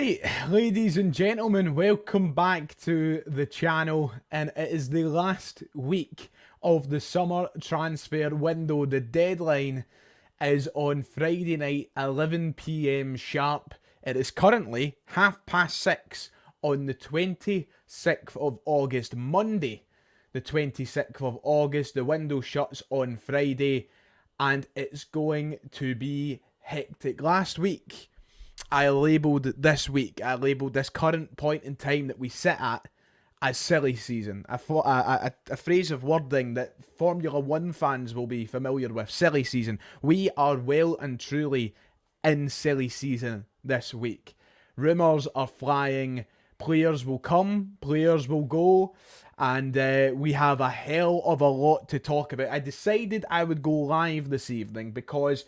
Right, ladies and gentlemen, welcome back to the channel, and it is the last week of the summer transfer window. The deadline is on Friday night, 11 p.m. sharp. It is currently 6:30 on the 26th of August, Monday, the 26th of August. The window shuts on Friday, and it's going to be hectic. Last week, I labelled this current point in time that we sit at as silly season. A phrase of wording that Formula One fans will be familiar with. Silly season. We are well and truly in silly season this week. Rumours are flying. Players will come, players will go, and we have a hell of a lot to talk about. I decided I would go live this evening because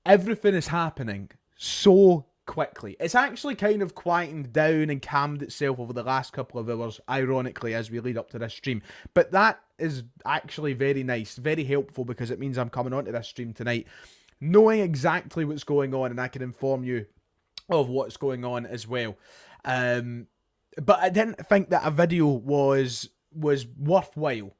everything is happening so quickly. It's actually kind of quietened down and calmed itself over the last couple of hours, ironically, as we lead up to this stream. But that is actually very nice, very helpful, because it means I'm coming onto this stream tonight knowing exactly what's going on, and I can inform you of what's going on as well. But I didn't think that a video was worthwhile.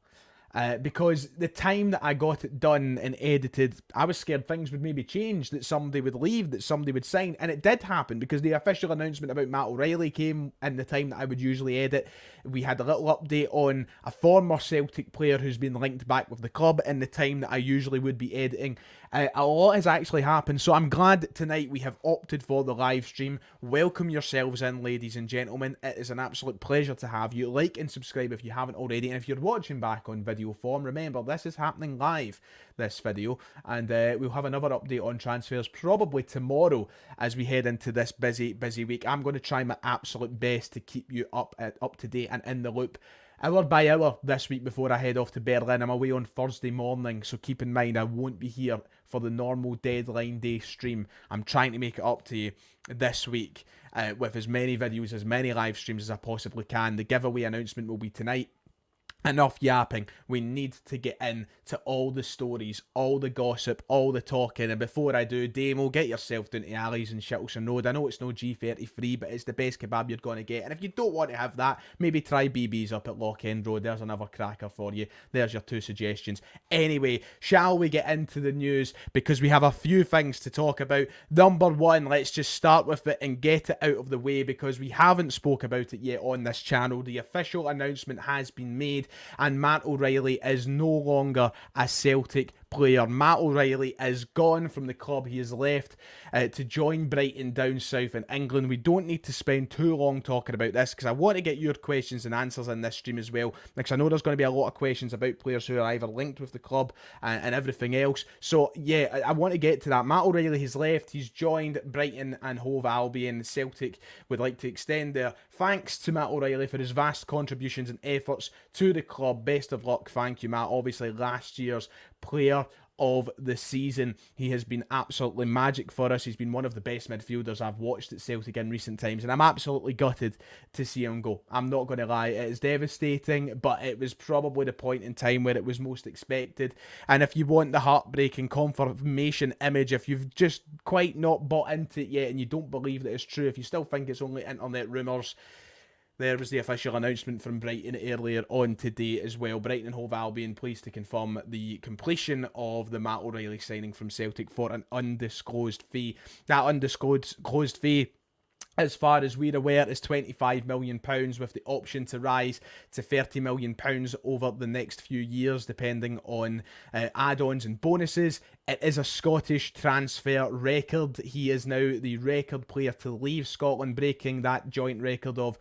Because the time that I got it done and edited, I was scared things would maybe change, that somebody would leave, that somebody would sign. And it did happen, because the official announcement about Matt O'Reilly came in the time that I would usually edit. We had a little update on a former Celtic player who's been linked back with the club in the time that I usually would be editing. A lot has actually happened, so I'm glad that tonight we have opted for the live stream. Welcome yourselves in, ladies and gentlemen. It is an absolute pleasure to have you. Like and subscribe if you haven't already, and if you're watching back on video form, remember this is happening live, this video, and we'll have another update on transfers probably tomorrow as we head into this busy week. I'm going to try my absolute best to keep you up to date and in the loop hour by hour this week before I head off to Berlin. I'm away on Thursday morning, so keep in mind I won't be here for the normal deadline day stream. I'm trying to make it up to you this week with as many videos, as many live streams as I possibly can. The giveaway announcement will be tonight. Enough yapping. We need to get into all the stories, all the gossip, all the talking. And before I do, Damo, get yourself down to Ali's in Shittleson Road. I know it's no G33, but it's the best kebab you're going to get. And if you don't want to have that, maybe try BB's up at Lock End Road. There's another cracker for you. There's your two suggestions. Anyway, shall we get into the news? Because we have a few things to talk about. Number one, let's just start with it and get it out of the way, because we haven't spoke about it yet on this channel. The official announcement has been made, and Matt O'Reilly is no longer a Celtic player. Matt O'Reilly is gone from the club. He has left to join Brighton down south in England. We don't need to spend too long talking about this, because I want to get your questions and answers in this stream as well, because I know there's going to be a lot of questions about players who are either linked with the club and everything else. So yeah, I want to get to that. Matt O'Reilly has left. He's joined Brighton and Hove Albion. Celtic would like to extend their thanks to Matt O'Reilly for his vast contributions and efforts to the club. Best of luck. Thank you, Matt. Obviously last year's player of the season. He has been absolutely magic for us. He's been one of the best midfielders I've watched at Celtic in recent times, and I'm absolutely gutted to see him go. I'm not going to lie, it is devastating, but it was probably the point in time where it was most expected. And if you want the heartbreaking confirmation image, if you've just quite not bought into it yet and you don't believe that it's true, if you still think it's only internet rumours, there was the official announcement from Brighton earlier on today as well. Brighton and Hove Albion pleased to confirm the completion of the Matt O'Reilly signing from Celtic for an undisclosed fee. That undisclosed fee, as far as we're aware, is £25 million, with the option to rise to £30 million over the next few years, depending on add-ons and bonuses. It is a Scottish transfer record. He is now the record player to leave Scotland, breaking that joint record of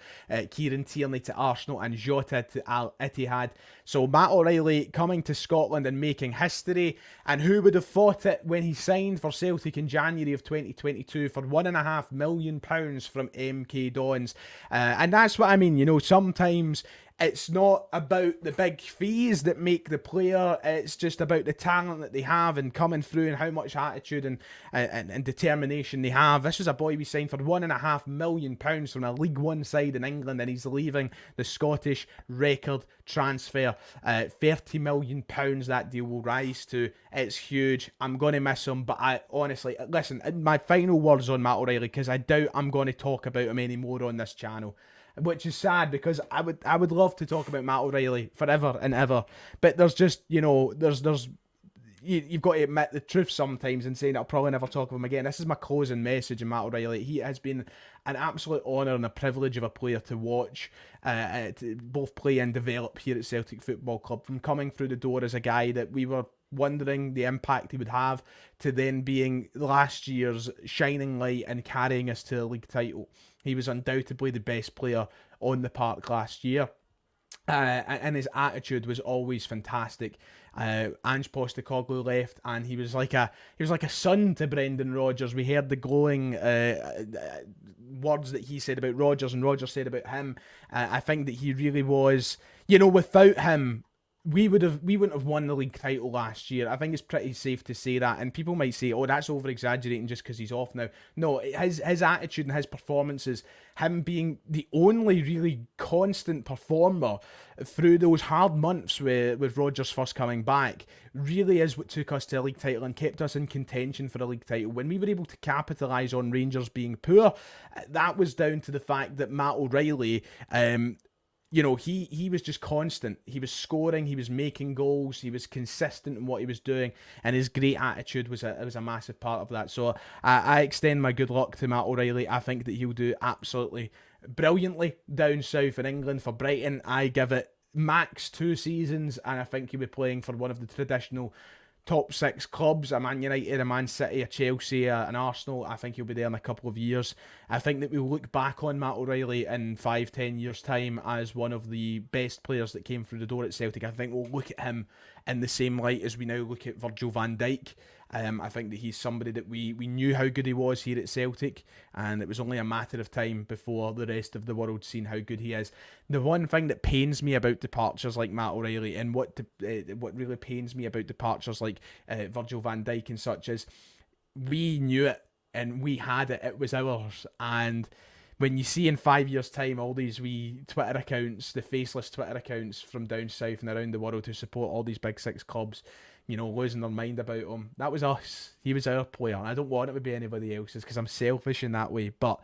Kieran Tierney to Arsenal and Jota to Al Ittihad. So Matt O'Reilly coming to Scotland and making history. And who would have thought it when he signed for Celtic in January of 2022 for £1.5 million from MK Dons. And that's what I mean, you know, sometimes It's not about the big fees that make the player. It's just about the talent that they have and coming through and how much attitude and determination they have. This was a boy we signed for £1.5 million from a League One side in England, and he's leaving the Scottish record transfer. £30 million that deal will rise to. It's huge. I'm going to miss him, but I honestly, listen, my final words on Matt O'Reilly, because I doubt I'm going to talk about him anymore on this channel. Which is sad, because I would love to talk about Matt O'Reilly forever and ever, but there's just, you've got to admit the truth sometimes and saying I'll probably never talk of him again. This is my closing message in Matt O'Reilly. He has been an absolute honour and a privilege of a player to watch, to both play and develop here at Celtic Football Club. From coming through the door as a guy that we were wondering the impact he would have, to then being last year's shining light and carrying us to a league title. He was undoubtedly the best player on the park last year. And his attitude was always fantastic. Ange Postecoglou left, and he was like a son to Brendan Rodgers. We heard the glowing words that he said about Rodgers, and Rodgers said about him. I think that he really was. Without him, we wouldn't have won the league title last year. I think it's pretty safe to say that. And people might say, "Oh, that's over exaggerating just because he's off now." No, his attitude and his performances, him being the only really constant performer through those hard months with Rodgers first coming back, really is what took us to a league title and kept us in contention for a league title. When we were able to capitalise on Rangers being poor, that was down to the fact that Matt O'Reilly, he was just constant. He was scoring, he was making goals, he was consistent in what he was doing, and his great attitude was a massive part of that. So I extend my good luck to Matt O'Reilly. I think that he'll do absolutely brilliantly down south in England for Brighton. I give it max 2 seasons, and I think he'll be playing for one of the traditional top 6 clubs, a Man United, a Man City, a Chelsea, an Arsenal. I think he'll be there in a couple of years. I think that we'll look back on Matt O'Reilly in 5-10 years' time as one of the best players that came through the door at Celtic. I think we'll look at him in the same light as we now look at Virgil van Dijk. I think that he's somebody that we knew how good he was here at Celtic, and it was only a matter of time before the rest of the world seen how good he is. The one thing that pains me about departures like Matt O'Reilly, and what really pains me about departures like Virgil van Dijk and such, is we knew it and we had it. It was ours. And when you see in 5 years' time all these wee Twitter accounts, the faceless Twitter accounts from down south and around the world who support all these big 6 clubs, losing their mind about him. That was us. He was our player. And I don't want it to be anybody else's because I'm selfish in that way. But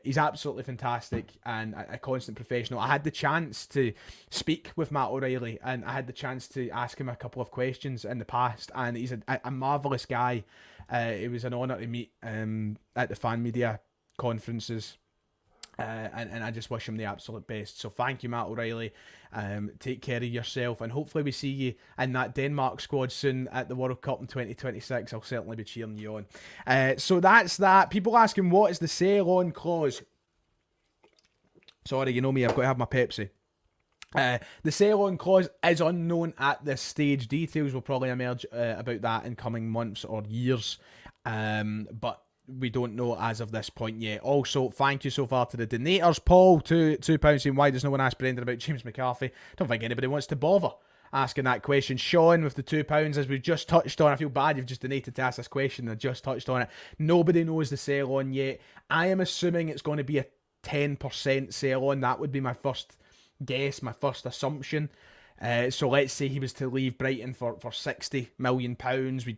he's absolutely fantastic and a constant professional. I had the chance to speak with Matt O'Reilly, and I had the chance to ask him a couple of questions in the past. And he's a marvellous guy. It was an honour to meet at the fan media conferences. And I just wish him the absolute best. So thank you, Matt O'Reilly. Take care of yourself, and hopefully we see you in that Denmark squad soon at the World Cup in 2026. I'll certainly be cheering you on. So that's that. People asking, what is the sell-on clause? Sorry, you know me, I've got to have my Pepsi. The sell-on clause is unknown at this stage. Details will probably emerge about that in coming months or years. But we don't know as of this point yet. Also, thank you so far to the donators. Paul, £2 saying, why does no one ask Brendan about James McCarthy? Don't think anybody wants to bother asking that question. Sean with the £2, as we've just touched on. I feel bad you've just donated to ask this question and I just touched on it. Nobody knows the sell on yet. I am assuming it's going to be a 10% sell on. That would be my first guess, my first assumption. So let's say he was to leave Brighton for £60 million.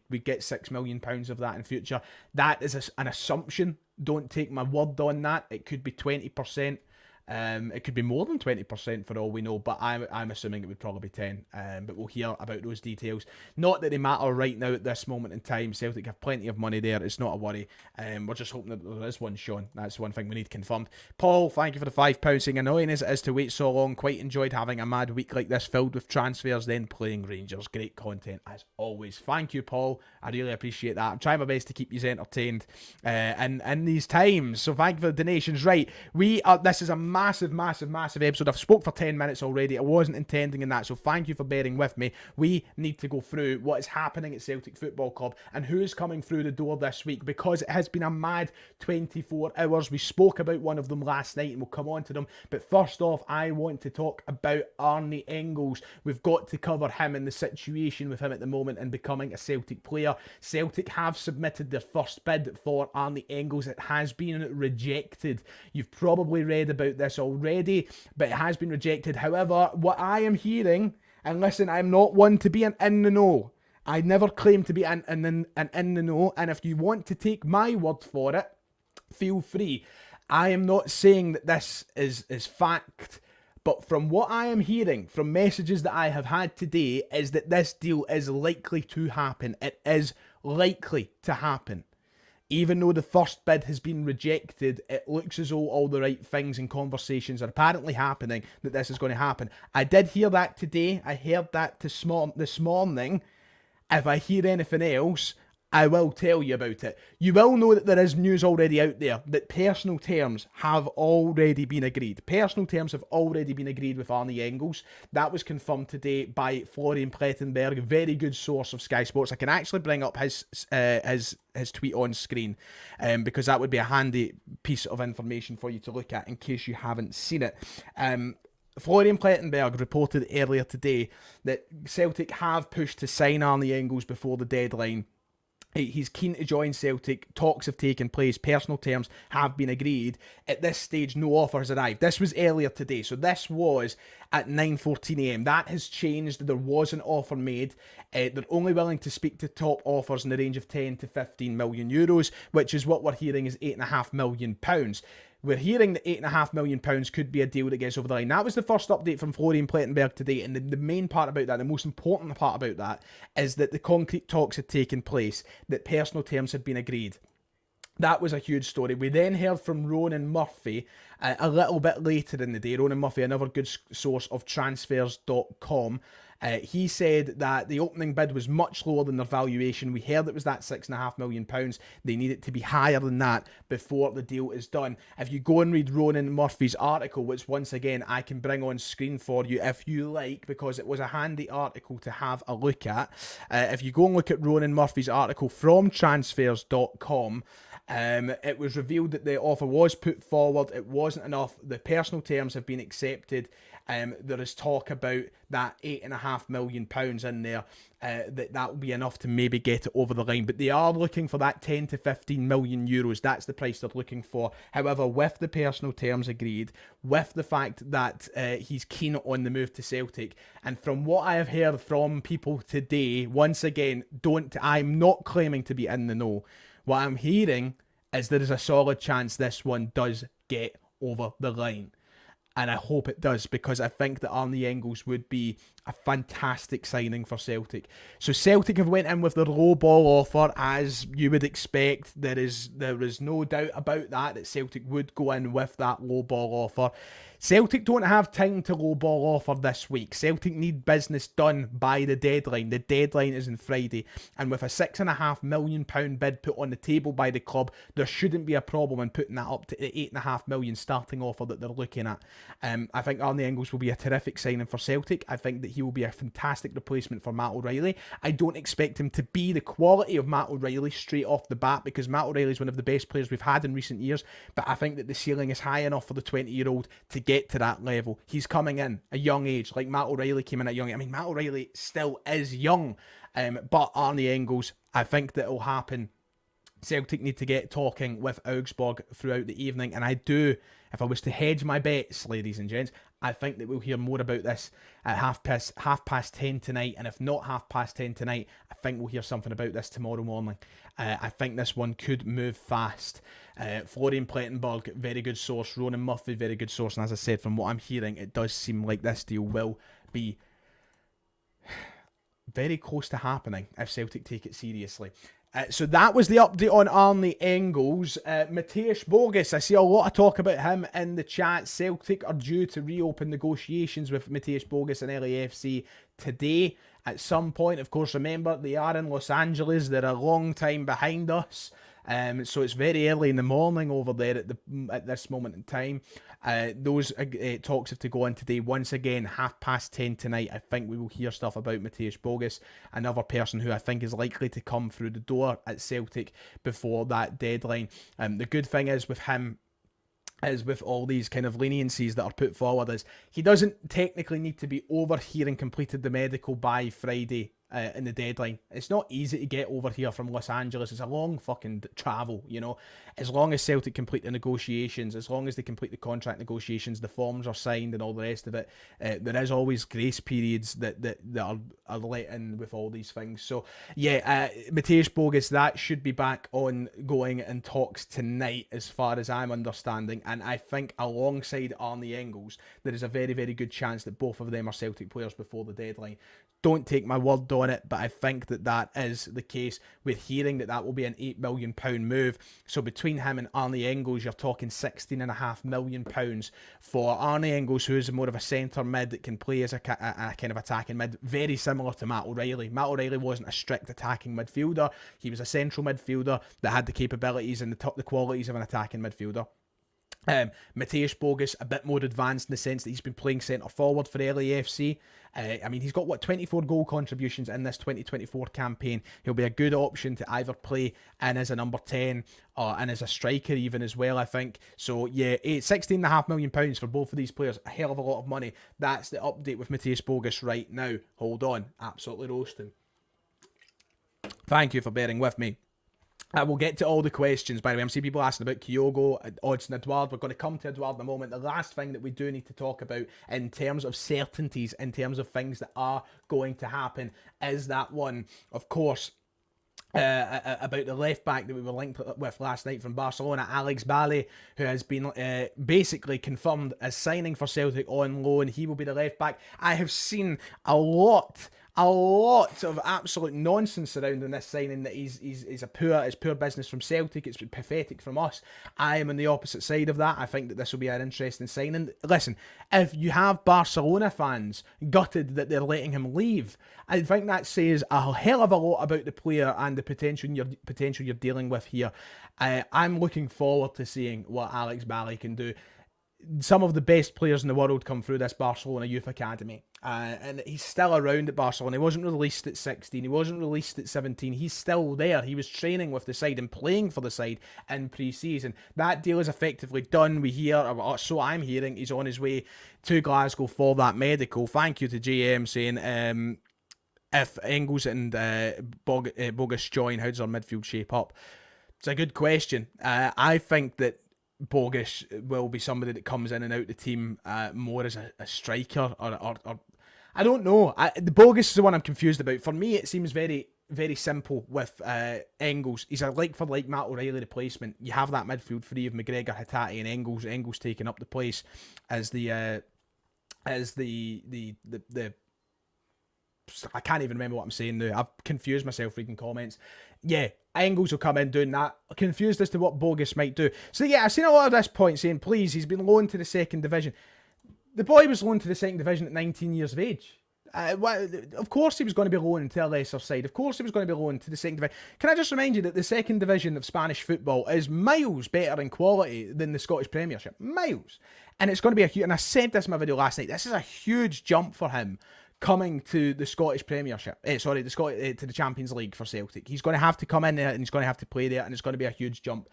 We'd get £6 million of that in future. That is an assumption. Don't take my word on that. It could be 20%. It could be more than 20% for all we know, but I'm assuming it would probably be 10. But we'll hear about those details. Not that they matter right now at this moment in time. Celtic have plenty of money there. It's not a worry. We're just hoping that there is one, Sean. That's one thing we need confirmed. Paul, thank you for the £5 saying, annoying as it is to wait so long. Quite enjoyed having a mad week like this filled with transfers, then playing Rangers. Great content as always. Thank you, Paul. I really appreciate that. I'm trying my best to keep you entertained in these times. So thank you for the donations. Right, this is a massive episode. I've spoke for 10 minutes already. I wasn't intending in that, so thank you for bearing with me. We need to go through what is happening at Celtic Football Club and who is coming through the door this week, because it has been a mad 24 hours. We spoke about one of them last night and we'll come on to them. But first off, I want to talk about Arne Engels. We've got to cover him and the situation with him at the moment and becoming a Celtic player. Celtic have submitted their first bid for Arne Engels. It has been rejected. You've probably read about this already, but it has been rejected. However, what I am hearing, and listen, I'm not one to be an in the know. I never claim to be an in the know, and if you want to take my word for it, feel free. I am not saying that this is fact, but from what I am hearing, from messages that I have had today, is that this deal is likely to happen. It is likely to happen. Even though the first bid has been rejected, it looks as though all the right things and conversations are apparently happening that this is going to happen. I did hear that today. I heard that this morning. If I hear anything else, I will tell you about it. You will know that there is news already out there that personal terms have already been agreed. Personal terms have already been agreed with Arne Engels. That was confirmed today by Florian Plettenberg, a very good source of Sky Sports. I can actually bring up his tweet on screen because that would be a handy piece of information for you to look at in case you haven't seen it. Florian Plettenberg reported earlier today that Celtic have pushed to sign Arne Engels before the deadline. He's keen to join Celtic. Talks have taken place. Personal terms have been agreed. At this stage, no offer has arrived. This was earlier today. So this was at 9:14 a.m. That has changed. There was an offer made. They're only willing to speak to top offers in the range of 10 to 15 million euros, which is what we're hearing is £8.5 million. We're hearing that £8.5 million could be a deal that gets over the line. That was the first update from Florian Plettenberg today, and the main part about that, the most important part about that, is that the concrete talks had taken place, that personal terms had been agreed. That was a huge story. We then heard from Ronan Murphy a little bit later in the day. Ronan Murphy, another good source of transfers.com. He said that the opening bid was much lower than their valuation. We heard it was that £6.5 million. They need it to be higher than that before the deal is done. If you go and read Ronan Murphy's article, which once again I can bring on screen for you if you like, because it was a handy article to have a look at. If you go and look at Ronan Murphy's article from transfers.com, it was revealed that the offer was put forward. It wasn't enough. The personal terms have been accepted. There is talk about that £8.5 million in there. That will be enough to maybe get it over the line. But they are looking for that 10 to 15 million euros. That's the price they're looking for. However, with the personal terms agreed, with the fact that he's keen on the move to Celtic, and from what I have heard from people today, once again, I'm not claiming to be in the know. What I'm hearing is there is a solid chance this one does get over the line. And I hope it does, because I think that Arne Engels would be a fantastic signing for Celtic. So Celtic have went in with their low ball offer, as you would expect. There is no doubt about that Celtic would go in with that low ball offer. Celtic don't have time to low ball offer this week. Celtic need business done by the deadline. The deadline is on Friday. And with a £6.5 million bid put on the table by the club, there shouldn't be a problem in putting that up to the £8.5 million starting offer that they're looking at. I think Arne Engels will be a terrific signing for Celtic. I think that he will be a fantastic replacement for Matt O'Reilly. I don't expect him to be the quality of Matt O'Reilly straight off the bat, because Matt O'Reilly is one of the best players we've had in recent years. But I think that the ceiling is high enough for the 20-year-old to get to that level. He's coming in a young age, like Matt O'Reilly came in at young age. I mean, Matt O'Reilly still is young, but Arne Engels, I think that will happen. Celtic need to get talking with Augsburg throughout the evening, and I do, if I was to hedge my bets, ladies and gents, I think that we'll hear more about this at half past 10 tonight, and if not 10:30 tonight, I think we'll hear something about this tomorrow morning. I think this one could move fast. Florian Plettenberg, very good source. Ronan Murphy, very good source, and as I said, from what I'm hearing, it does seem like this deal will be very close to happening if Celtic take it seriously. So that was the update on Arne Engels. Mateusz Bogus, I see a lot of talk about him in the chat. Celtic are due to reopen negotiations with Mateusz Bogus and LAFC today at some point. Of course, remember, they are in Los Angeles. They're a long time behind us. So it's very early in the morning over there at this moment in time. Those talks have to go on today. Once again, 10:30 tonight, I think we will hear stuff about Mateusz Bogus, another person who I think is likely to come through the door at Celtic before that deadline. The good thing is with him, is with all these kind of leniencies that are put forward, is he doesn't technically need to be over here and completed the medical by Friday in the deadline. It's not easy to get over here from Los Angeles. It's a long fucking travel, you know. As long as Celtic complete the negotiations, as long as they complete the contract negotiations, the forms are signed and all the rest of it, there is always grace periods that are let in with all these things. So yeah, Mateusz Bogus, that should be back on going and talks tonight as far as I'm understanding, and I think alongside Arnie Engels there is a very, very good chance that both of them are Celtic players before the deadline. Don't take my word on it, but I think that is the case, with hearing that will be an £8 million move. So between him and Arnie Engels, you're talking £16.5 million for Arnie Engels, who is more of a centre mid that can play as a kind of attacking mid, very similar to Matt O'Reilly. Matt O'Reilly wasn't a strict attacking midfielder. He was a central midfielder that had the capabilities and the qualities of an attacking midfielder. Mateusz Bogus, a bit more advanced in the sense that he's been playing centre forward for LAFC. I mean, he's got 24 goal contributions in this 2024 campaign. He'll be a good option to either play in as a number 10 or in as a striker even as well, I think. So yeah, £16.5 million for both of these players, a hell of a lot of money. That's the update with Mateusz Bogus right now. Hold on, absolutely roasting. Thank you for bearing with me. We'll get to all the questions, by the way. I'm seeing people asking about Kyogo, Odsonne Edouard. We're going to come to Edouard in a moment. The last thing that we do need to talk about in terms of certainties, in terms of things that are going to happen, is that one, of course, about the left back that we were linked with last night from Barcelona, Alex Bally, who has been basically confirmed as signing for Celtic on loan. He will be the left back. I have seen a lot of absolute nonsense surrounding this signing, that it's poor business from Celtic, it's pathetic from us. I am on the opposite side of that. I think that this will be an interesting signing. Listen, if you have Barcelona fans gutted that they're letting him leave, I think that says a hell of a lot about the player and the potential you're dealing with here. I'm looking forward to seeing what Alex Bally can do. Some of the best players in the world come through this Barcelona youth academy, and he's still around at Barcelona. He wasn't released at 16, he wasn't released at 17, he's still there. He was training with the side and playing for the side in pre-season. That deal is effectively done. We hear, or so I'm hearing, he's on his way to Glasgow for that medical. Thank you to JM saying, if Engels and Bogus join, how does our midfield shape up? It's a good question. I think that Bogus will be somebody that comes in and out the team more as a striker, or I don't know. The Bogus is the one I'm confused about. For me, it seems very, very simple with Engels. He's a like-for-like Matt O'Reilly replacement. You have that midfield three of McGregor, Hatate and Engels. Engels taking up the place as the I can't even remember what I'm saying now. I've confused myself reading comments. Yeah, Engels will come in doing that. Confused as to what Bogus might do. So yeah, I've seen a lot of this point saying, please, he's been loaned to the second division. The boy was loaned to the second division at 19 years of age. Of course he was going to be loaned to a lesser side. Of course he was going to be loaned to the second division. Can I just remind you that the second division of Spanish football is miles better in quality than the Scottish Premiership. Miles. And it's going to be a huge, and I said this in my video last night, this is a huge jump for him coming to the Scottish Premiership, to the Champions League for Celtic. He's going to have to come in there and he's going to have to play there, and it's going to be a huge jump.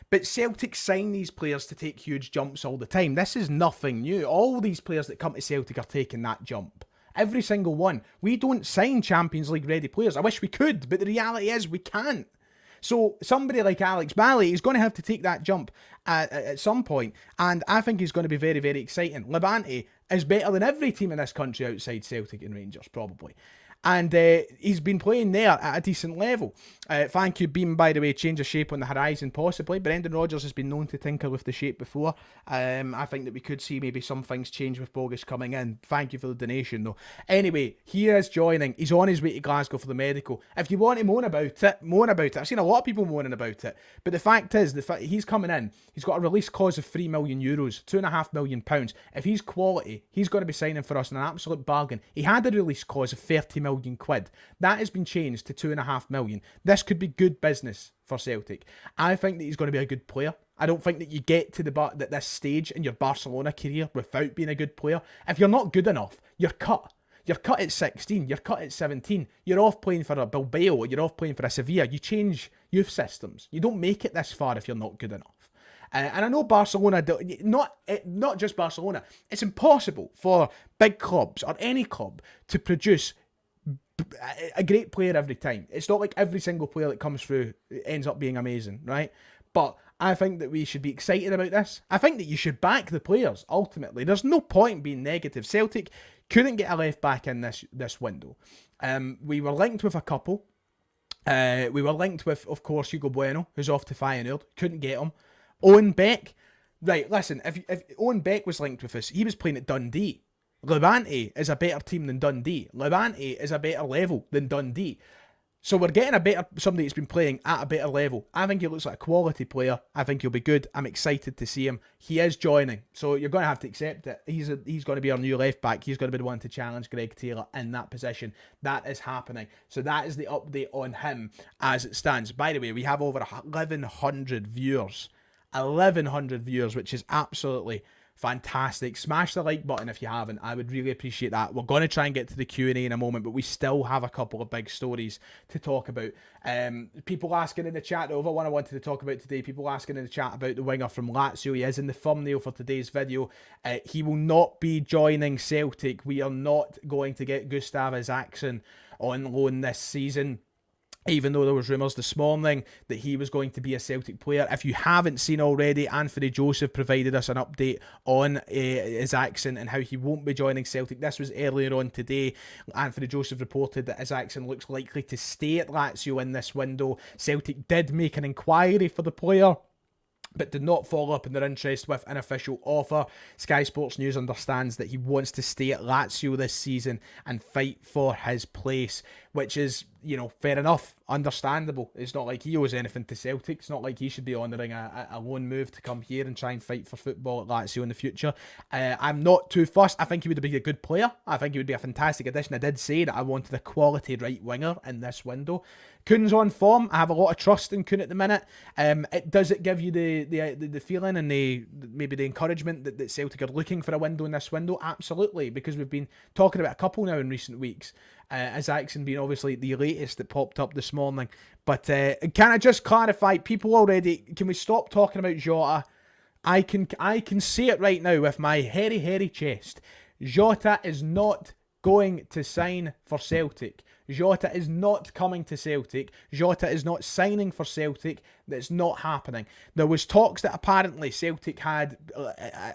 But Celtic sign these players to take huge jumps all the time. This is nothing new. All these players that come to Celtic are taking that jump. Every single one. We don't sign Champions League ready players. I wish we could, but the reality is we can't. So somebody like Alex Bally is going to have to take that jump at some point, and I think he's going to be very, very exciting. Levante is better than every team in this country outside Celtic and Rangers, probably. And he's been playing there at a decent level. Thank you, Beam, by the way. Change of shape on the horizon, possibly. Brendan Rodgers has been known to tinker with the shape before. I think that we could see maybe some things change with Bogus coming in. Thank you for the donation, though. Anyway, he is joining. He's on his way to Glasgow for the medical. If you want to moan about it, moan about it. I've seen a lot of people moaning about it. But the fact is, he's coming in. He's got a release clause of €3 million, £2.5 million. If he's quality, he's going to be signing for us in an absolute bargain. He had a release clause of €30 million million quid. That has been changed to 2.5 million. This could be good business for Celtic. I think that he's going to be a good player. I don't think that you get to this stage in your Barcelona career without being a good player. If you're not good enough, you're cut. You're cut at 16, you're cut at 17, you're off playing for a Bilbao, you're off playing for a Sevilla. You change youth systems. You don't make it this far if you're not good enough. And I know Barcelona, not just Barcelona, it's impossible for big clubs or any club to produce a great player every time. It's not like every single player that comes through ends up being amazing, right? But I think that we should be excited about this. I think that you should back the players, ultimately. There's no point being negative. Celtic couldn't get a left back in this window. We were linked with a couple. We were linked with, of course, Hugo Bueno, who's off to Feyenoord. Couldn't get him. Owen Beck. Right, listen, if Owen Beck was linked with us, he was playing at Dundee. Levante is a better team than Dundee. Levante is a better level than Dundee. So we're getting somebody that's been playing at a better level. I think he looks like a quality player. I think he'll be good. I'm excited to see him. He is joining, so you're going to have to accept it. He's going to be our new left back. He's going to be the one to challenge Greg Taylor in that position. That is happening. So that is the update on him as it stands. By the way, we have over 1,100 viewers. 1,100 viewers, which is absolutely fantastic. Smash the like button if you haven't. I would really appreciate that. We're going to try and get to the Q&A in a moment, but we still have a couple of big stories to talk about. People asking in the chat, the other one I wanted to talk about today, people asking in the chat about the winger from Lazio. He is in the thumbnail for today's video. He will not be joining Celtic. We are not going to get Gustav Isaacson on loan this season, even though there was rumours this morning that he was going to be a Celtic player. If you haven't seen already, Anthony Joseph provided us an update on Isaacson and how he won't be joining Celtic. This was earlier on today. Anthony Joseph reported that Isaacson looks likely to stay at Lazio in this window. Celtic did make an inquiry for the player, but did not follow up in their interest with an official offer. Sky Sports News understands that he wants to stay at Lazio this season and fight for his place, which is, you know, fair enough, understandable. It's not like he owes anything to Celtic. It's not like he should be honouring a loan move to come here and try and fight for football at Lazio in the future. I'm not too fussed. I think he would be a good player. I think he would be a fantastic addition. I did say that I wanted a quality right winger in this window. Kuhn's on form. I have a lot of trust in Kuhn at the minute. Does it give you the feeling and maybe the encouragement that Celtic are looking for a window in this window? Absolutely, because we've been talking about a couple now in recent weeks. Isaacson being obviously the latest that popped up this morning. But can I just clarify, people already, can we stop talking about Jota? I can say it right now with my hairy chest. Jota is not going to sign for Celtic. Jota is not coming to Celtic. Jota is not signing for Celtic. That's not happening. There was talks that apparently Celtic had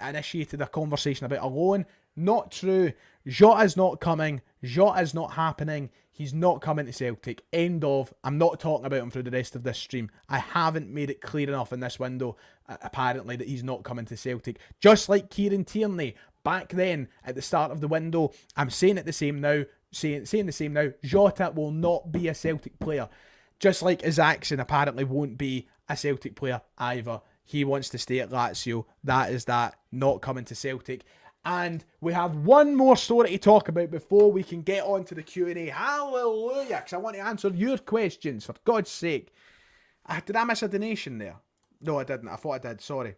initiated a conversation about a loan. Not true. Jota's not coming. Jota's not happening. He's not coming to Celtic. End of. I'm not talking about him through the rest of this stream. I haven't made it clear enough in this window, apparently, that he's not coming to Celtic. Just like Kieran Tierney back then at the start of the window. I'm saying it the same now. Saying the same now. Jota will not be a Celtic player. Just like Isaacson apparently won't be a Celtic player either. He wants to stay at Lazio. That is that. Not coming to Celtic. And we have one more story to talk about before we can get on to the Q&A. Hallelujah, because I want to answer your questions, for God's sake. Did I miss a donation there? No, I didn't. I thought I did. Sorry.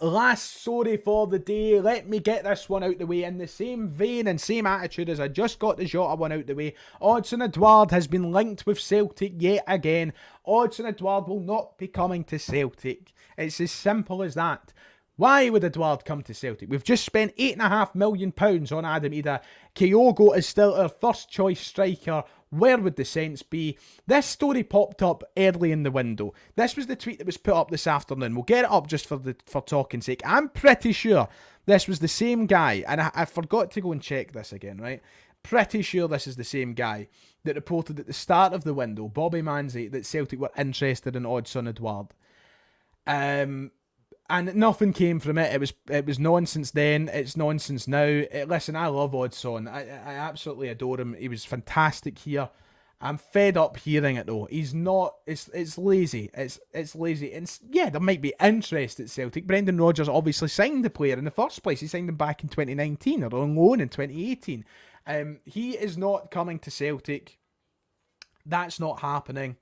Last story for the day. Let me get this one out the way in the same vein and same attitude as I just got the Jota one out the way. Odsonne Edouard has been linked with Celtic yet again. Odsonne Edouard will not be coming to Celtic. It's as simple as that. Why would Edouard come to Celtic? We've just spent £8.5 million on Adam Ida. Kyogo is still our first choice striker. Where would the sense be? This story popped up early in the window. This was the tweet that was put up this afternoon. We'll get it up just for talking's sake. I'm pretty sure this was the same guy, and I forgot to go and check this again, right? Pretty sure this is the same guy that reported at the start of the window, Bobby Manzi, that Celtic were interested in Odsonne Edouard. And nothing came from it. It was nonsense then. It's nonsense now. Listen, I love Odsonne. I absolutely adore him. He was fantastic here. I'm fed up hearing it though. He's not. It's lazy. It's lazy. And yeah, there might be interest at Celtic. Brendan Rodgers obviously signed the player in the first place. He signed him back in 2019 or on loan in 2018. He is not coming to Celtic. That's not happening.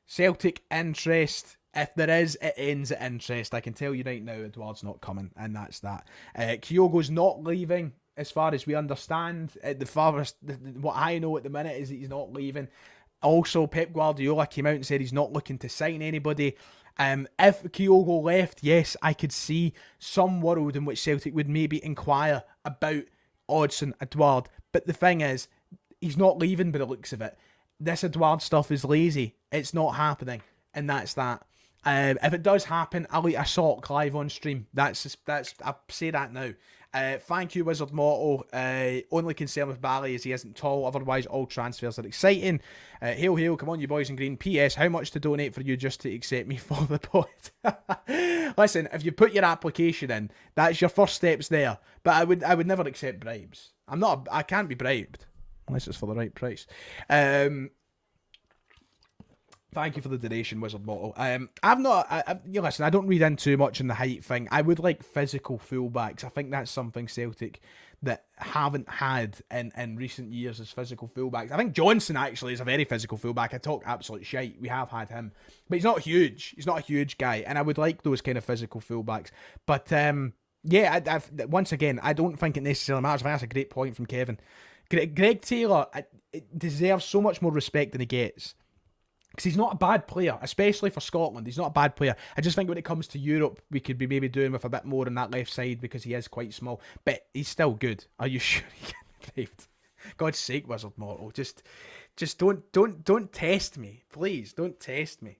Celtic interest, if there is, it ends at interest. I can tell you right now, Edouard's not coming, and that's that. Kyogo's not leaving, as far as we understand. What I know at the minute is that he's not leaving. Also, Pep Guardiola came out and said he's not looking to sign anybody. If Kyogo left, yes, I could see some world in which Celtic would maybe inquire about Odsonne Edouard. But the thing is, he's not leaving by the looks of it. This Edouard stuff is lazy. It's not happening. And that's that. If it does happen, I'll eat a sock live on stream. That's I'll say that now. Thank you, Wizard Motto. Only concern with Bally is he isn't tall. Otherwise, all transfers are exciting. Hail, hail. Come on, you boys in green. P.S. How much to donate for you just to accept me for the pod? Listen, if you put your application in, that's your first steps there. But I would never accept bribes. I can't be bribed. Unless it's for the right price. Thank you for the donation, Wizard Bottle. Listen, I don't read in too much in the height thing. I would like physical fullbacks. I think that's something Celtic that haven't had in recent years as physical fullbacks. I think Johnson actually is a very physical fullback. I talk absolute shite. We have had him. But he's not huge. He's not a huge guy. And I would like those kind of physical fullbacks. But, once again, I don't think it necessarily matters. I think that's a great point from Kevin. Greg Taylor deserves so much more respect than he gets. Because he's not a bad player, especially for Scotland. He's not a bad player. I just think when it comes to Europe, we could be maybe doing with a bit more on that left side because he is quite small. But he's still good. Are you sure he can be saved? God's sake, Wizard Mortal. Just don't test me. Please, don't test me.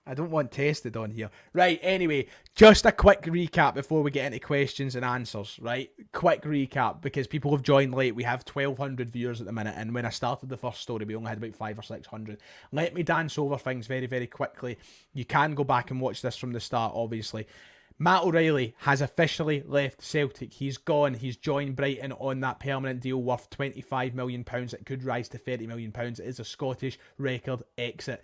I don't want tested on here. Right, anyway, just a quick recap before we get into questions and answers, right? Quick recap, because people have joined late. We have 1,200 viewers at the minute, and when I started the first story, we only had about 500 or 600. Let me dance over things very, very quickly. You can go back and watch this from the start, obviously. Matt O'Reilly has officially left Celtic. He's gone. He's joined Brighton on that permanent deal worth £25 million. It could rise to £30 million. It is a Scottish record exit.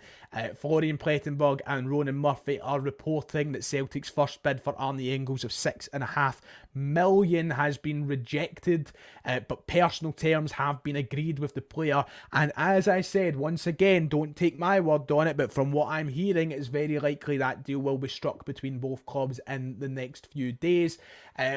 Florian Plettenberg and Ronan Murphy are reporting that Celtic's first bid for Arnie Engels of £6.5 million has been rejected, but personal terms have been agreed with the player. And as I said, once again, don't take my word on it, but from what I'm hearing, it's very likely that deal will be struck between both clubs in the next few days.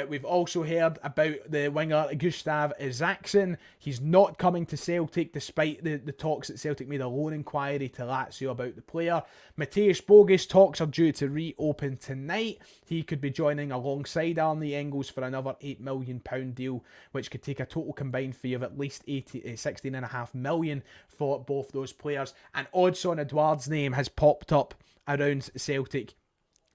We've also heard about the winger Gustav Isaacson. He's not coming to Celtic despite the talks that Celtic made a loan inquiry to Lazio about the player. Mateusz Bogus talks are due to reopen tonight. He could be joining alongside Arnie Engels for another £8 million deal, which could take a total combined fee of at least $16.5 million for both those players. And Odsonne Edouard's name has popped up around Celtic.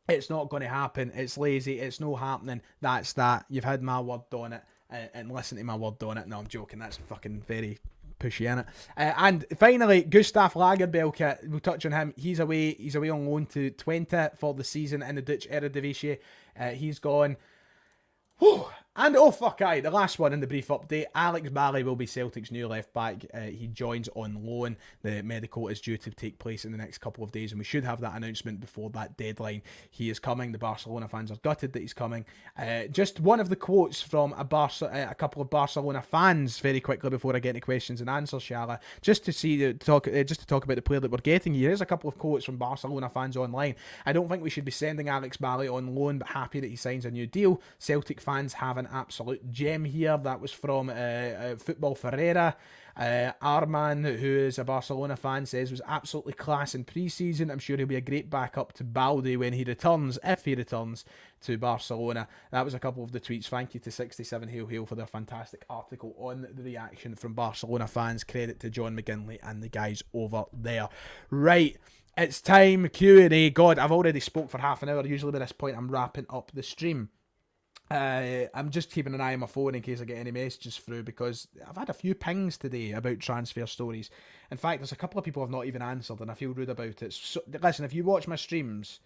It's not going to happen. It's lazy. It's not happening. That's that. You've had my word on it, and listen to my word on it. No, I'm joking. That's fucking very pushy, innit? And finally, Gustav Lagerbielke, we'll touch on him. He's away on loan to Twente for the season in the Dutch Eredivisie. He's gone. Whew. And the last one in the brief update, Alex Barry will be Celtic's new left back. He joins on loan. The medical is due to take place in the next couple of days, and we should have that announcement before that deadline. He is coming. The Barcelona fans are gutted that he's coming. Just one of the quotes from a couple of Barcelona fans very quickly before I get into questions and answers, Shala. Just to talk about the player that we're getting here. Here's a couple of quotes from Barcelona fans online. I don't think we should be sending Alex Barry on loan, but happy that he signs a new deal. Celtic fans have an absolute gem here. That was from Football Ferreira. Arman, who is a Barcelona fan, says was absolutely class in pre-season. I'm sure he'll be a great backup to Balde when he returns, if he returns to Barcelona. That was a couple of the tweets. Thank you to 67 Hail Hail for their fantastic article on the reaction from Barcelona fans. Credit to John McGinley and the guys over there. Right, it's time Q&A. God, I've already spoke for half an hour. Usually by this point I'm wrapping up the stream. I'm just keeping an eye on my phone in case I get any messages through, because I've had a few pings today about transfer stories. In fact, there's a couple of people I've not even answered, and I feel rude about it. So, listen, if you watch my streams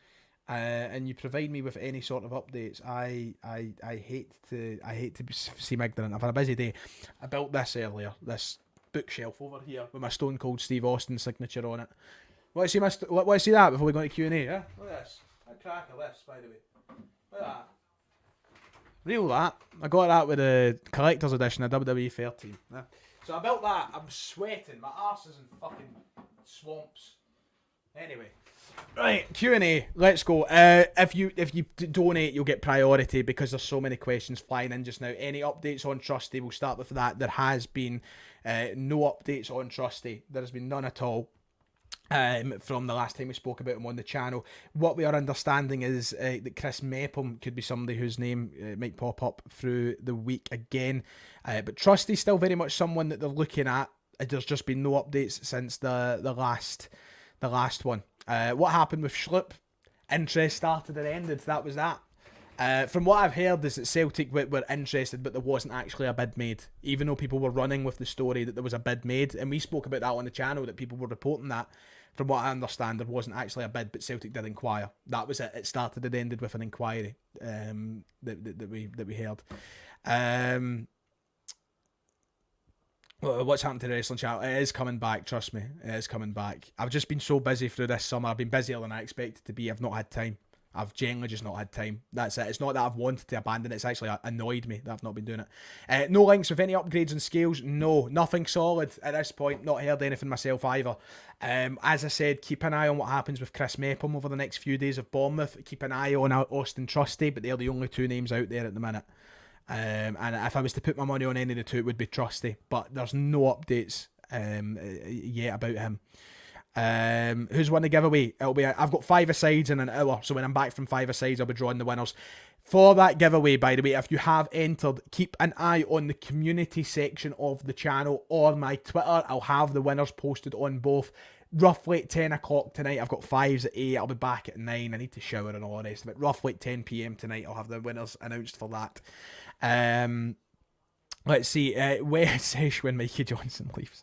and you provide me with any sort of updates, I hate to seem ignorant. I've had a busy day. I built this earlier, this bookshelf over here with my Stone Cold Steve Austin signature on it. Want to see that before we go into Q&A? Yeah, look at this. A crack of this, by the way. Look at that. Real that. I got that with the collector's edition of WWE 13. Yeah. So I built that. I'm sweating. My arse is in fucking swamps. Anyway. Right, Q&A. Let's go. If you donate, you'll get priority because there's so many questions flying in just now. Any updates on Trusty? We'll start with that. There has been no updates on Trusty. There has been none at all. From the last time we spoke about him on the channel. What we are understanding is that Chris Mepham could be somebody whose name might pop up through the week again. But Trusty's still very much someone that they're looking at. There's just been no updates since the last one. What happened with Schlupp? Interest started and ended. That was that. From what I've heard is that Celtic were interested, but there wasn't actually a bid made. Even though people were running with the story that there was a bid made, and we spoke about that on the channel, that people were reporting that. From what I understand, there wasn't actually a bid, but Celtic did inquire. That was it. It started and ended with an inquiry that we heard. What's happened to the wrestling channel? It is coming back, trust me. It is coming back. I've just been so busy through this summer. I've been busier than I expected to be. I've not had time. I've genuinely just not had time. That's it. It's not that I've wanted to abandon it. It's actually annoyed me that I've not been doing it. No links with any upgrades and scales. No, nothing solid at this point. Not heard anything myself either. As I said, keep an eye on what happens with Chris Mepham over the next few days of Bournemouth. Keep an eye on Austin Trusty, but they're the only two names out there at the minute. And if I was to put my money on any of the two, it would be Trusty. But there's no updates yet about him. Who's won the giveaway? I've got 5-a-sides in an hour, so when I'm back from 5-a-sides, I'll be drawing the winners. For that giveaway, by the way, if you have entered, keep an eye on the community section of the channel or my Twitter. I'll have the winners posted on both. Roughly at 10 o'clock tonight. I've got 5s at 8. I'll be back at 9. I need to shower and all the rest of it. Roughly at 10 PM tonight, I'll have the winners announced for that. Let's see. Where says when Mikey Johnson leaves?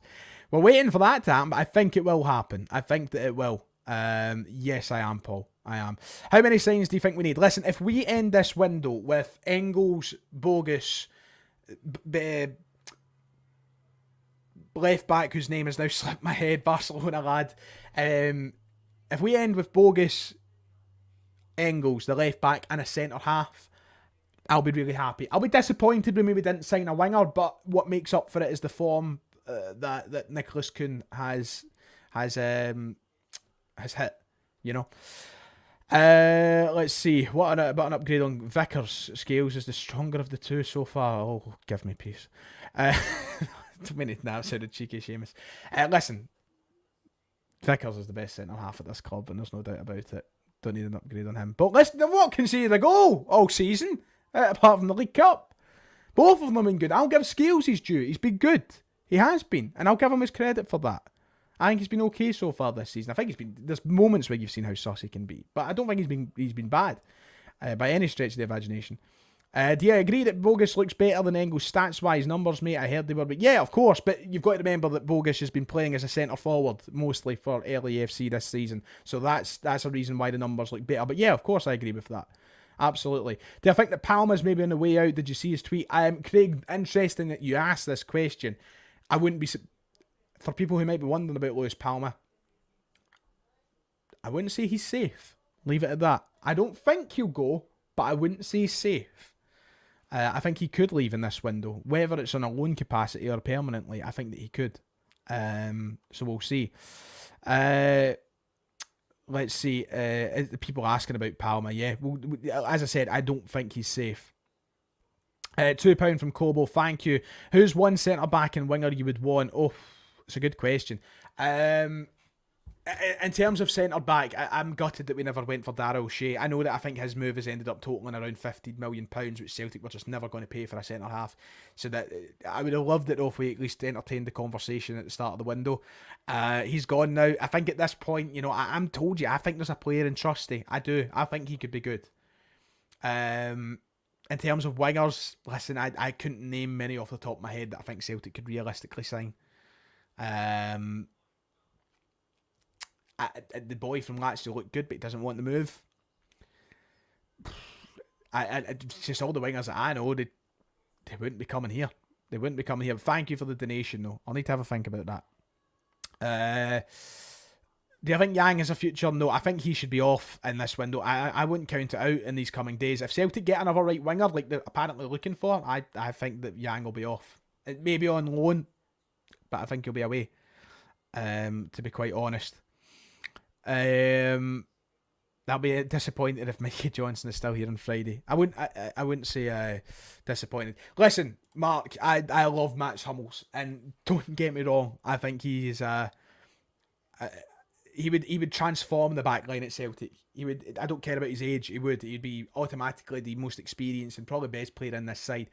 We're waiting for that to happen, but I think it will happen. I think that it will. Yes, I am, Paul. I am. How many signs do you think we need? Listen, if we end this window with Engels, Bogus, left back, whose name has now slipped my head, Barcelona lad. If we end with Bogus, Engels, the left back, and a centre half, I'll be really happy. I'll be disappointed when we didn't sign a winger, but what makes up for it is the form that Nicholas Kuhn has hit, you know. Let's see. What about an upgrade on Vickers? Scales is the stronger of the two so far. Oh, give me peace. Too many now sounded cheeky, Seamus. Listen, Vickers is the best centre half at this club, and there's no doubt about it. Don't need an upgrade on him. But listen, what conceded a goal all season, apart from the League Cup. Both of them have been good. I'll give Scales his due. He's been good. He has been, and I'll give him his credit for that. I think he's been okay so far this season. I think there's moments where you've seen how sus he can be, but I don't think he's been bad by any stretch of the imagination. Do you agree that Bogus looks better than Engels stats-wise? Numbers, mate, I heard they were, but yeah, of course, but you've got to remember that Bogus has been playing as a centre-forward, mostly for early FC this season, so that's a reason why the numbers look better, but yeah, of course I agree with that. Absolutely. Do I think that Palmer's maybe on the way out? Did you see his tweet? Craig, interesting that you asked this question. I wouldn't be... For people who might be wondering about Lewis Palmer, I wouldn't say he's safe. Leave it at that. I don't think he'll go, but I wouldn't say he's safe. I think he could leave in this window. Whether it's on a loan capacity or permanently, I think that he could. So we'll see. Let's see. People asking about Palmer. Yeah, well, as I said, I don't think he's safe. £2 from Kobo, thank you. Who's one centre-back and winger you would want? Oh, it's a good question. In terms of centre-back, I'm gutted that we never went for Darryl Shea. I know that I think his move has ended up totaling around £15 million, which Celtic were just never going to pay for a centre-half. So that I would have loved it if we at least entertained the conversation at the start of the window. He's gone now. I think at this point, you know, I'm told you, I think there's a player in Trusty. I do. I think he could be good. In terms of wingers, listen, I couldn't name many off the top of my head that I think Celtic could realistically sign. The boy from Lazio looked good, but he doesn't want to move. It's just all the wingers that I know, they wouldn't be coming here. They wouldn't be coming here. Thank you for the donation, though. I'll need to have a think about that. Do you think Yang has a future? No, I think he should be off in this window. I wouldn't count it out in these coming days. If Celtic get another right winger like they're apparently looking for, I think that Yang will be off. It may be on loan, but I think he'll be away. To be quite honest. I'll be disappointed if Mikey Johnson is still here on Friday. I wouldn't say disappointed. Listen, Mark, I love Mats Hummels, and don't get me wrong. I think he's he would transform the back line at Celtic. He would. I don't care about his age. He would. He'd be automatically the most experienced and probably best player in this side.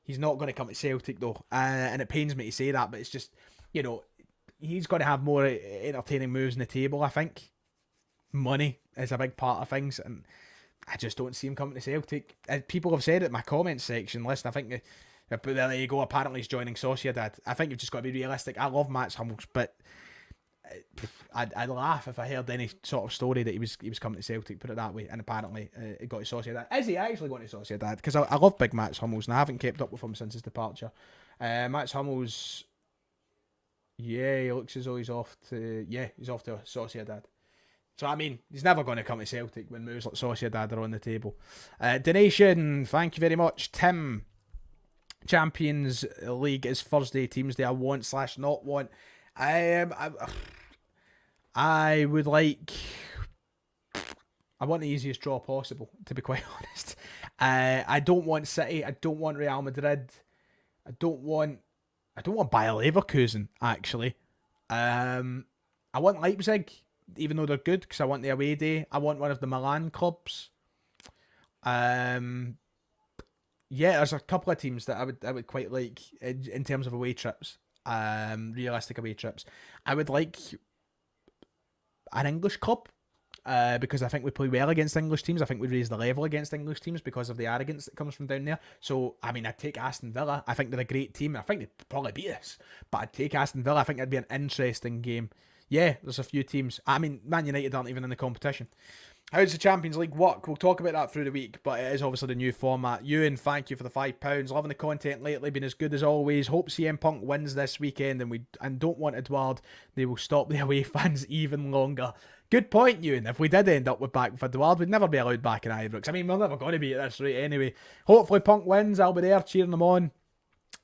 He's not going to come to Celtic though, and it pains me to say that, but it's just, he's going to have more entertaining moves on the table. I think money is a big part of things, and I just don't see him coming to Celtic. People have said it in my comments section. Listen, I think but there you go. Apparently he's joining Sociedad. I think you've just got to be realistic. I love Mats Hummels, but I'd laugh if I heard any sort of story that he was coming to Celtic, put it that way, and apparently he got to Sociedad. Is he actually going to Sociedad? Because I love big Mats Hummels, and I haven't kept up with him since his departure. Mats Hummels, he looks as though he's off to Sociedad. So, I mean, he's never going to come to Celtic when moves like Sociedad are on the table. Donation, thank you very much. Tim, Champions League is Thursday. Teams they I want/not want. I would like... I want the easiest draw possible, to be quite honest. I don't want City. I don't want Real Madrid. I don't want Bayer Leverkusen, actually. I want Leipzig, even though they're good, because I want the away day. I want one of the Milan clubs. There's a couple of teams that I would quite like in terms of away trips. Realistic away trips. I would like an English club, because I think we play well against English teams. I think we raise the level against English teams because of the arrogance that comes from down there. So, I mean, I'd take Aston Villa. I think they're a great team. I think they'd probably beat us, but I'd take Aston Villa. I think it'd be an interesting game. Yeah, there's a few teams. I mean, Man United aren't even in the competition. How does the Champions League work? We'll talk about that through the week, but it is obviously the new format. Ewan, thank you for the £5. Loving the content lately, been as good as always. Hope CM Punk wins this weekend, and don't want Edouard. They will stop the away fans even longer. Good point, Ewan. If we did end up back with Edouard, we'd never be allowed back in Ibrox. I mean, we're never going to be at this rate anyway. Hopefully Punk wins. I'll be there cheering them on.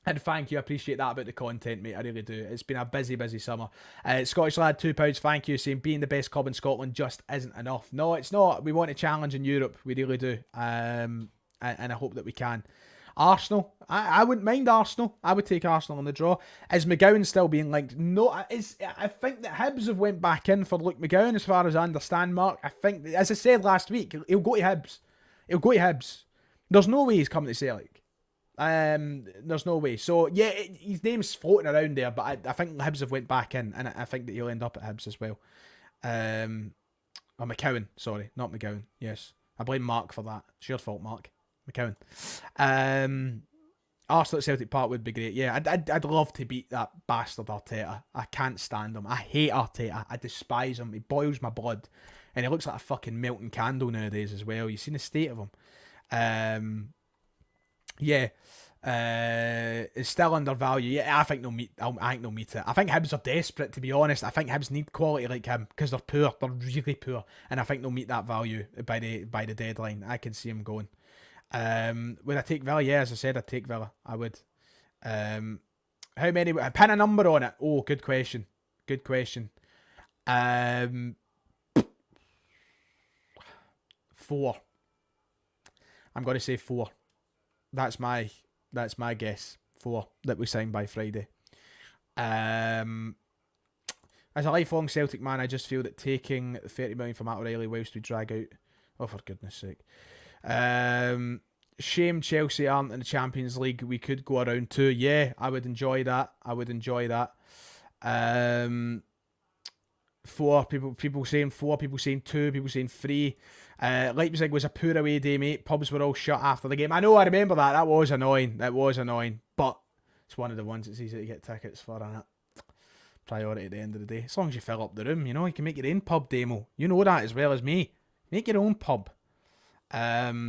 And thank you, I appreciate that about the content, mate. I really do. It's been a busy, busy summer. Scottish Lad, £2, thank you. Saying being the best club in Scotland just isn't enough. No, it's not. We want a challenge in Europe. We really do. And I hope that we can. Arsenal. I wouldn't mind Arsenal. I would take Arsenal on the draw. Is McGowan still being linked? No, I think that Hibs have went back in for Luke McGowan, as far as I understand, Mark. I think, as I said last week, he'll go to Hibs. There's no way he's coming to Celtic. There's no way. So yeah, his name's floating around there, but I think Hibs have went back in, and I think that he'll end up at Hibs as well. Or McCowan, sorry, not McGowan. Yes, I blame Mark for that. It's your fault, Mark. McCowan. Arsenal at Celtic Park would be great. Yeah, I'd love to beat that bastard Arteta. I can't stand him. I hate Arteta. I despise him. He boils my blood, and he looks like a fucking melting candle nowadays as well. You've seen the state of him. It's still undervalued. Yeah, I think they'll meet. I think they'll meet it. I think Hibs are desperate, to be honest. I think Hibs need quality like him because they're poor. They're really poor, and I think they'll meet that value by the deadline. I can see him going. Would I take Villa? Yeah, as I said, I'd take Villa. I would. How many? Pin a number on it. Oh, good question. 4. I'm going to say 4. That's my guess. 4 that we signed by Friday. As a lifelong Celtic man, I just feel that taking 30 million from Matt O'Reilly whilst we drag out. Oh, for goodness sake. Shame Chelsea aren't in the Champions League. We could go around 2. Yeah, I would enjoy that. 4 people saying 4, people saying 2, people saying 3. Leipzig was a poor away day, mate. Pubs were all shut after the game. I know, I remember that. That was annoying. But it's one of the ones that's easy to get tickets for, isn't it? Priority at the end of the day. As long as you fill up the room, you can make your own pub demo. You know that as well as me. Make your own pub. I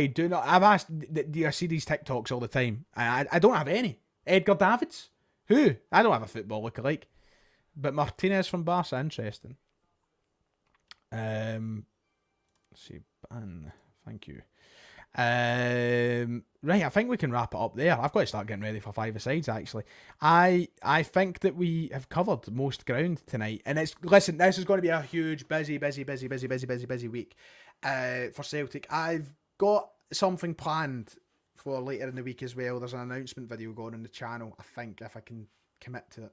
do not. I've asked, do I see these TikToks all the time? I don't have any. Edgar Davids? Who? I don't have a football lookalike. But Martinez from Barca, interesting. Let's see, ban. Thank you. Right, I think we can wrap it up there. I've got to start getting ready for five-a-sides, actually. I think that we have covered most ground tonight. And listen, this is going to be a huge, busy week for Celtic. I've got something planned for later in the week as well. There's an announcement video going on the channel, I think, if I can commit to it.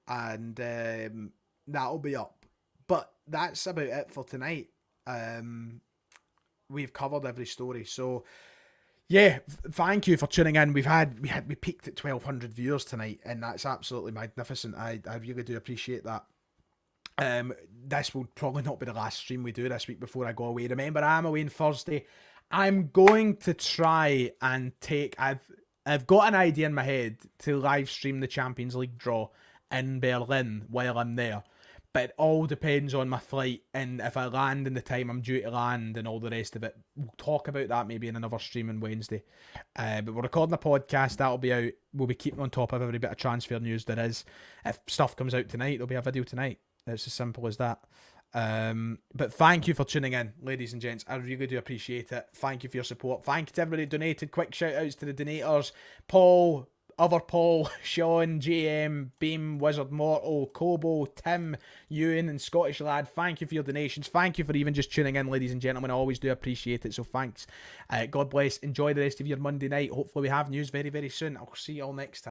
And that'll be up. But that's about it for tonight. We've covered every story. So, yeah, thank you for tuning in. We peaked at 1,200 viewers tonight, and that's absolutely magnificent. I really do appreciate that. This will probably not be the last stream we do this week before I go away. Remember, I'm away on Thursday. I'm going to try and I've got an idea in my head to live stream the Champions League draw in Berlin while I'm there. But it all depends on my flight and if I land in the time I'm due to land and all the rest of it. We'll talk about that maybe in another stream on Wednesday. But we're recording a podcast. That'll be out. We'll be keeping on top of every bit of transfer news there is. If stuff comes out tonight, there'll be a video tonight. It's as simple as that. But thank you for tuning in, ladies and gents. I really do appreciate it. Thank you for your support. Thank you to everybody who donated. Quick shout outs to the donators. Paul, other Paul, Sean, JM, Beam, Wizard Mortal, Kobo, Tim, Ewan, and Scottish Lad. Thank you for your donations. Thank you for even just tuning in, ladies and gentlemen. I always do appreciate it. So thanks. God bless. Enjoy the rest of your Monday night. Hopefully we have news very, very soon. I'll see you all next time.